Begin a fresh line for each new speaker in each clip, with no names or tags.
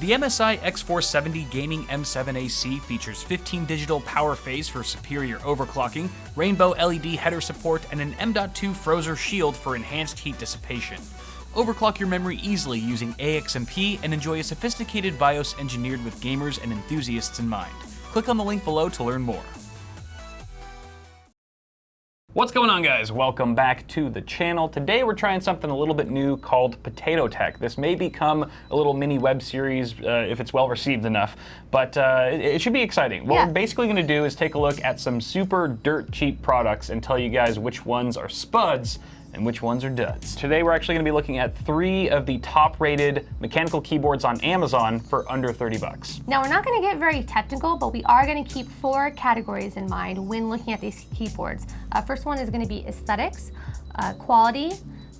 The MSI X470 Gaming M7AC features 15 digital power phase for superior overclocking, rainbow LED header support, and an M.2 Frozer shield for enhanced heat dissipation. Overclock your memory easily using AXMP and enjoy a sophisticated BIOS engineered with gamers and enthusiasts in mind. Click on the link below to learn more. What's going on, guys? Welcome back to the channel. Today we're trying something a little bit new called Potato Tech. This may become a little mini web series if it's well received enough, but it should be exciting. What we're basically going to do is take a look at some super dirt cheap products and tell you guys which ones are spuds and which ones are duds. Today we're actually going to be looking at 3 of the top rated mechanical keyboards on Amazon for under 30 bucks.
Now we're not going to get very technical, but we are going to keep 4 categories in mind when looking at these keyboards. First one is going to be aesthetics, quality,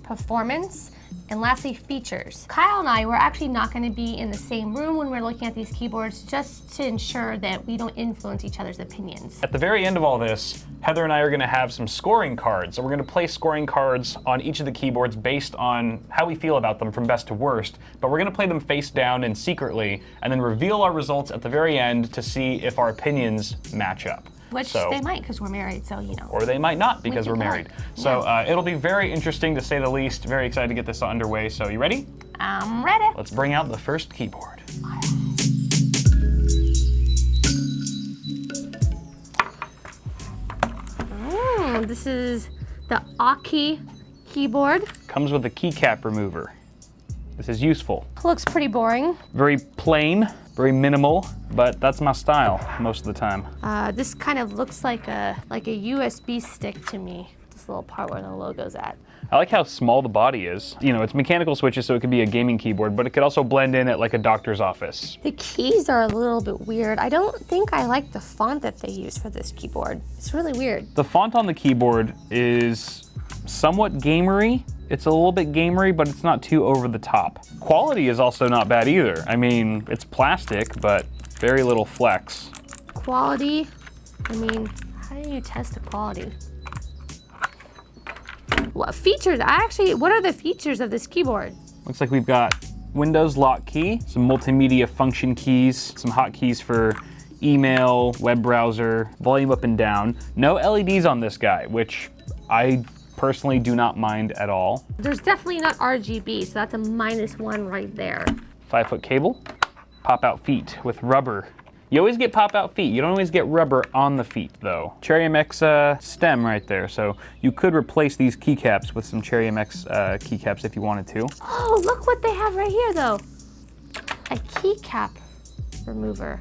performance, and lastly features. Kyle and I were actually not going to be in the same room when we're looking at these keyboards just to ensure that we don't influence each other's opinions.
At the very end of all this, Heather and I are going to have some scoring cards. So we're going to place scoring cards on each of the keyboards based on how we feel about them from best to worst, but we're going to play them face down and secretly and then reveal our results at the very end to see if our opinions match up.
Which they might, because we're married, so you know.
Or they might not, because we're married. So it'll be very interesting to say the least. Very excited to get this underway. So you ready?
I'm ready.
Let's bring out the first keyboard.
This is the AUKEY keyboard.
Comes with a keycap remover. This is useful.
Looks pretty boring.
Very plain, very minimal, but that's my style most of the time.
This kind of looks like a USB stick to me. This little part where the logo's at.
I like how small the body is. You know, it's mechanical switches, so it could be a gaming keyboard, but it could also blend in at like a doctor's office.
The keys are a little bit weird. I don't think I like the font that they use for this keyboard. It's really weird.
The font on the keyboard is somewhat gamery. It's a little bit gamery, but it's not too over the top. Quality is also not bad either. I mean, it's plastic, but very little flex.
Quality, I mean, how do you test the quality? What features? What are the features of this keyboard?
Looks like we've got Windows lock key, some multimedia function keys, some hotkeys for email, web browser, volume up and down. No LEDs on this guy, which I personally do not mind at all.
There's definitely not RGB, so that's a -1 right there.
5-foot cable, pop-out feet with rubber. You always get pop-out feet. You don't always get rubber on the feet, though. Cherry MX stem right there, so you could replace these keycaps with some Cherry MX keycaps if you wanted to.
Oh, look what they have right here, though. A keycap remover.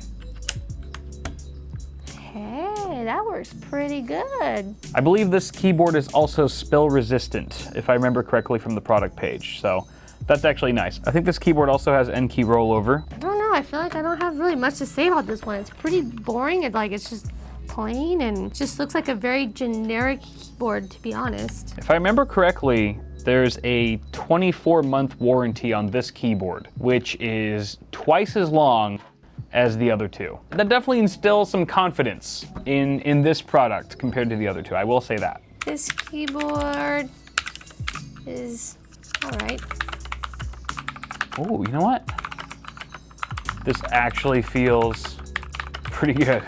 Hey, that works pretty good.
I believe this keyboard is also spill resistant, if I remember correctly from the product page, so that's actually nice. I think this keyboard also has N key rollover.
I don't know, I feel like I don't have really much to say about this one. It's pretty boring, it's just plain and just looks like a very generic keyboard, to be honest.
If I remember correctly, there's a 24-month warranty on this keyboard, which is twice as long as the other 2. That definitely instills some confidence in this product compared to the other 2, I will say that.
This keyboard is all right.
Oh, you know what? This actually feels pretty good.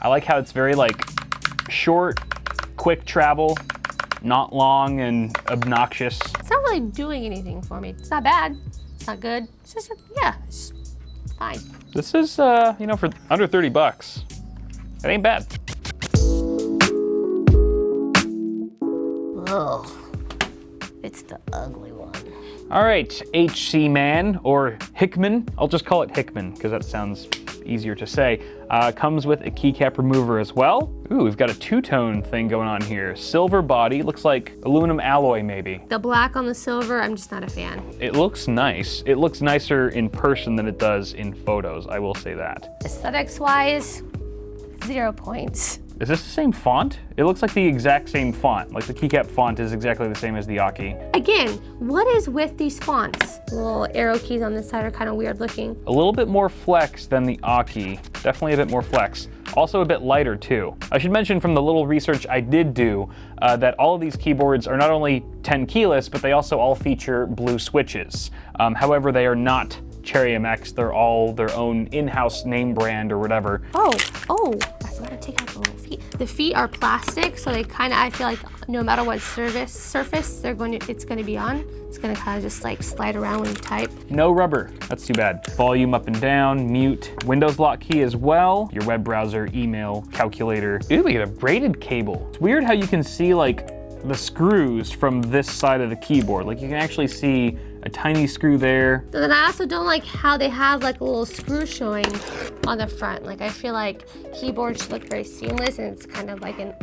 I like how it's very short, quick travel, not long and obnoxious.
It's not really doing anything for me. It's not bad, it's not good. It's just, it's fine.
This is, for under 30 bucks, it ain't bad.
Oh, it's the ugly one.
All right, HC Man, or Hickman, I'll just call it Hickman because that sounds easier to say, comes with a keycap remover as well. Ooh, we've got a 2-tone thing going on here. Silver body, looks like aluminum alloy maybe.
The black on the silver, I'm just not a fan.
It looks nice. It looks nicer in person than it does in photos, I will say that.
Aesthetics-wise, 0 points.
Is this the same font? It looks like the exact same font. Like the keycap font is exactly the same as the AUKEY.
Again, what is with these fonts? The little arrow keys on this side are kind of weird looking.
A little bit more flex than the AUKEY. Definitely a bit more flex. Also a bit lighter too. I should mention from the little research I did do that all of these keyboards are not only 10 keyless, but they also all feature blue switches. However, they are not Cherry MX, they're all their own in-house name brand or whatever.
Oh, I forgot to take out the little feet. The feet are plastic, so they kind of, I feel like no matter what surface it's going to be on, it's going to kind of just like slide around when you type.
No rubber, that's too bad. Volume up and down, mute, Windows lock key as well, your web browser, email, calculator. Ooh, we get a braided cable. It's weird how you can see like the screws from this side of the keyboard. Like you can actually see a tiny screw there.
And then I also don't like how they have like a little screw showing on the front. Like I feel like keyboards should look very seamless, and it's kind of like an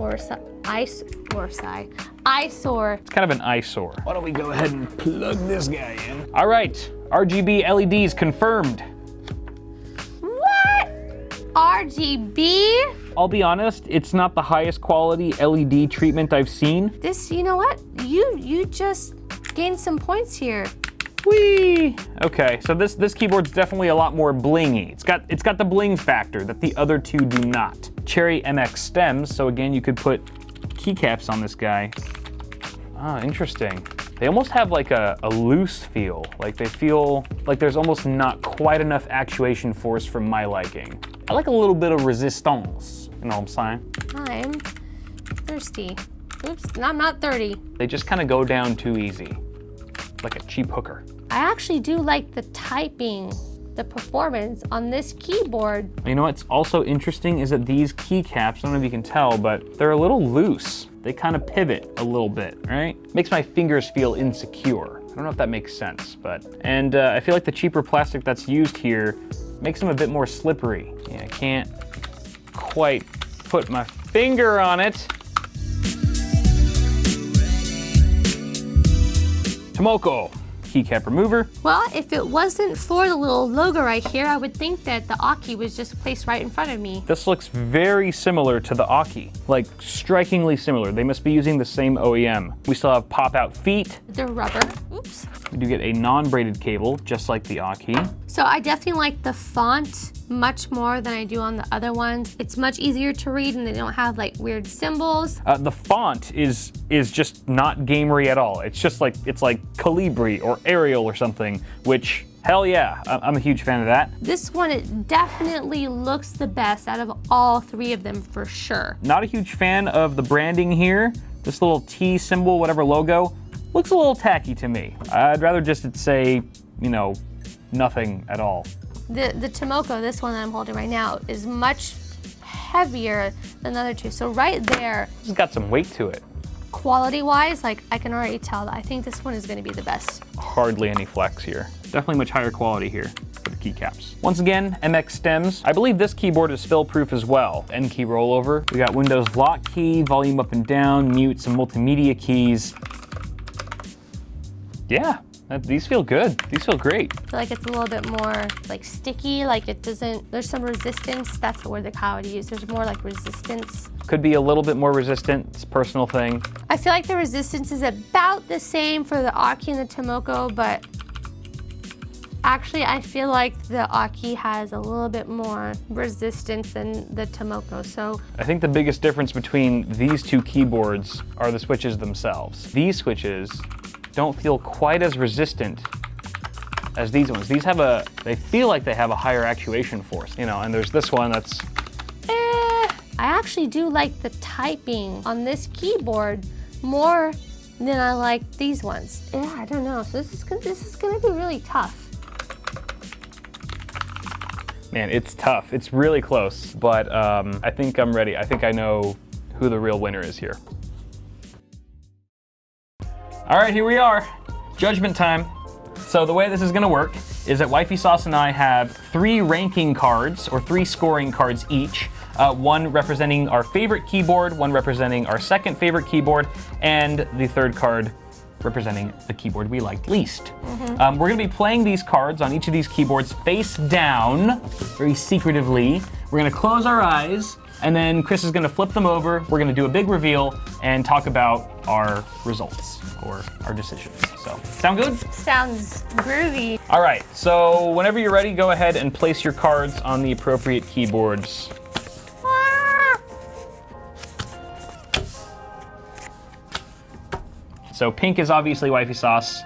eyesore.
It's kind of an eyesore. Why don't we go ahead and plug this guy in? All right, RGB LEDs confirmed.
What? RGB?
I'll be honest, it's not the highest quality LED treatment I've seen.
This, you know what? You just gained some points here.
Whee! Okay, so this keyboard's definitely a lot more blingy. It's got the bling factor that the other two do not. Cherry MX stems, so again, you could put keycaps on this guy. Ah, interesting. They almost have like a loose feel. Like they feel like there's almost not quite enough actuation force for my liking. I like a little bit of resistance, you know what I'm saying?
I'm thirsty. Oops, I'm not 30.
They just kind of go down too easy, like a cheap hooker.
I actually do like the typing, the performance on this keyboard.
You know what's also interesting is that these keycaps, I don't know if you can tell, but they're a little loose. They kind of pivot a little bit, right? Makes my fingers feel insecure. I don't know if that makes sense, but, and I feel like the cheaper plastic that's used here makes them a bit more slippery. Yeah, I can't quite put my finger on it. TOMOKO keycap remover.
Well, if it wasn't for the little logo right here, I would think that the AUKEY was just placed right in front of me.
This looks very similar to the AUKEY, like strikingly similar. They must be using the same OEM. We still have pop-out feet.
They're rubber. Oops.
We do get a non-braided cable, just like the AUKEY.
So I definitely like the font much more than I do on the other ones. It's much easier to read and they don't have like weird symbols.
The font is just not gamery at all. It's just like, it's like Calibri or Arial or something, which, hell yeah, I'm a huge fan of that.
This one, it definitely looks the best out of all three of them for sure.
Not a huge fan of the branding here. This little T symbol, whatever logo, looks a little tacky to me. I'd rather just it say, you know, nothing at all.
The TOMOKO, this one that I'm holding right now, is much heavier than the other two. So right there,
It's got some weight to it.
quality-wise, like I can already tell that I think this one is going to be the best.
Hardly any flex here. Definitely much higher quality here for the keycaps. Once again, MX stems. I believe this keyboard is spill-proof as well. N key rollover. We got Windows lock key, volume up and down, mute, some multimedia keys. Yeah, these feel good. These feel great.
I feel like it's a little bit more like sticky, like it doesn't, there's some resistance. That's the word that I would use. There's more like resistance.
Could be a little bit more resistant. It's a personal thing.
I feel like the resistance is about the same for the AUKEY and the TOMOKO, but actually I feel like the AUKEY has a little bit more resistance than the TOMOKO. So
I think the biggest difference between these two keyboards are the switches themselves. These switches don't feel quite as resistant as these ones. These have they feel like they have a higher actuation force, you know, and there's this one that's,
I actually do like the typing on this keyboard more than I like these ones. Yeah, I don't know. So this is gonna be really tough.
man, it's tough. It's really close, but I think I'm ready. I think I know who the real winner is here. All right, here we are, judgment time. So the way this is gonna work is that Wifey Sauce and I have 3 ranking cards, or 3 scoring cards each. One representing our favorite keyboard, one representing our second favorite keyboard, and the third card representing the keyboard we liked least. We're gonna be playing these cards on each of these keyboards face down, very secretively. We're gonna close our eyes, and then Chris is gonna flip them over. We're gonna do a big reveal and talk about our results or our decisions. So, sound good?
Sounds groovy.
All right, so whenever you're ready, go ahead and place your cards on the appropriate keyboards. So pink is obviously Wifey Sauce,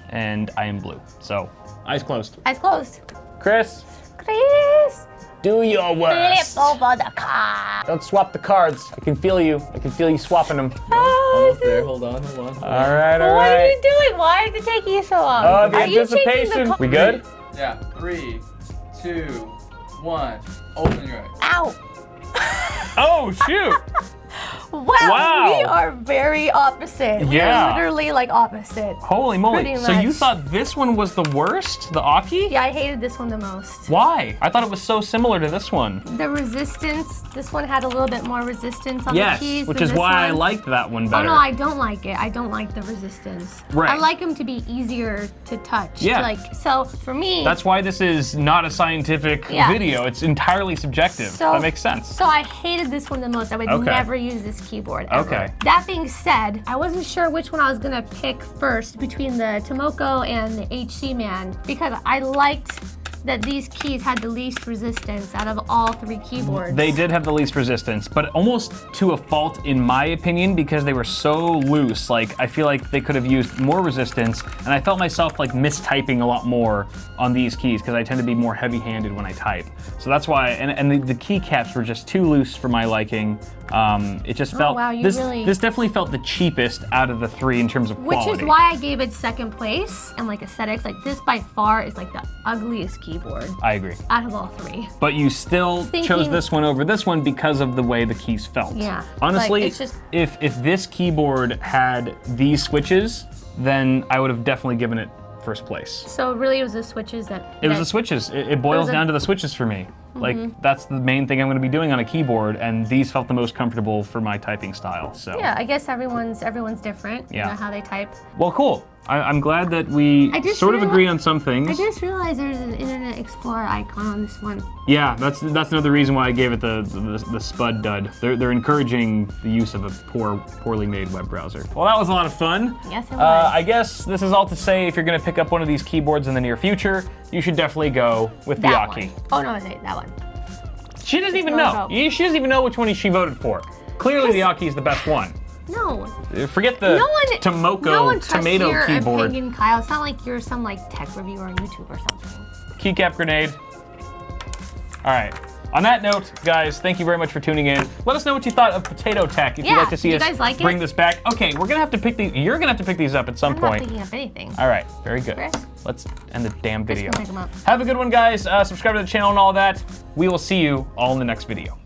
and I am blue. So Eyes closed.
Eyes closed.
Chris,
Chris.
do your worst.
Flip over the card.
Don't swap the cards. I can feel you. I can feel you swapping them.
Almost there. Hold on.
All right, all
What are
right.
you doing? Why is it taking you so long?
Oh, the
Are you changing
anticipation.
the
We good?
Yeah. 3, 2, 1. Open your eyes.
Ow.
Oh, shoot.
Wow, we are very opposite. We
Yeah.
are literally like opposite.
Holy moly.
Pretty
So you
much.
thought this one was the worst? The AUKEY?
Yeah, I hated this one the most.
Why? I thought it was so similar to this one.
The resistance, this one had a little bit more resistance on
Yes,
the keys
which
than
is
this
why I
one.
liked that one
Oh
better.
no, I don't like it. I don't like the resistance.
Right.
I like them to be easier to touch.
Yeah.
Like, so for me.
That's why this is not a scientific
Yeah.
video. It's entirely subjective.
So-
That makes sense.
So I hated this one the most. I would
Okay.
never use this keyboard ever.
Okay.
That being said, I wasn't sure which one I was gonna pick first between the TOMOKO and the HC Man because I liked that these keys had the least resistance out of all three keyboards.
They did have the least resistance, but almost to a fault in my opinion because they were so loose. Like, I feel like they could have used more resistance, and I felt myself like mistyping a lot more on these keys because I tend to be more heavy-handed when I type. So that's why, and the keycaps were just too loose for my liking. It just felt,
wow, you
this
really-
definitely felt the cheapest out of the three in terms of quality.
Which is why I gave it second place and like aesthetics. Like this by far is like the ugliest keyboard
I agree.
out of all three.
But you still chose
Thinking-
this one over this one because of the way the keys felt.
Yeah,
Honestly,
like, it's just-
if this keyboard had these switches, then I would have definitely given it first place.
So really it was the switches that.
It was the switches. It boils down to the switches for me. Like, that's the main thing I'm going to be doing on a keyboard, and these felt the most comfortable for my typing style. So.
Yeah, I guess everyone's different.
Yeah.
You know how they type.
Well, cool. I'm glad that we
I just
sort of
reali-
agree on some things.
I just realized there's an Internet Explorer icon on this one.
Yeah, that's another reason why I gave it the spud dud. They're encouraging the use of a poorly made web browser. Well, that was a lot of fun.
Yes, it was.
I guess this is all to say if you're gonna pick up one of these keyboards in the near future, you should definitely go with the
That
AUKEY.
one. Oh no, wait, that one.
She doesn't even
one
know.
vote.
She doesn't even know which one she voted for. Clearly, the AUKEY is the best one.
No.
Forget the
No one.
TOMOKO
no one trusts
tomato
your
keyboard.
opinion, Kyle. It's not like you're some like tech reviewer on YouTube or something.
Keycap grenade. All right. On that note, guys, thank you very much for tuning in. Let us know what you thought of Potato Tech. If you'd
Yeah,
like to see
do
us
you guys like it?
bring this back. Okay, we're gonna have to pick these. You're gonna have to pick these up at some
I'm not
point.
picking up anything.
All right, very good.
Chris?
Let's end the damn
Chris
video.
can pick 'em up.
Have a good one, guys. Subscribe to the channel and all that. We will see you all in the next video.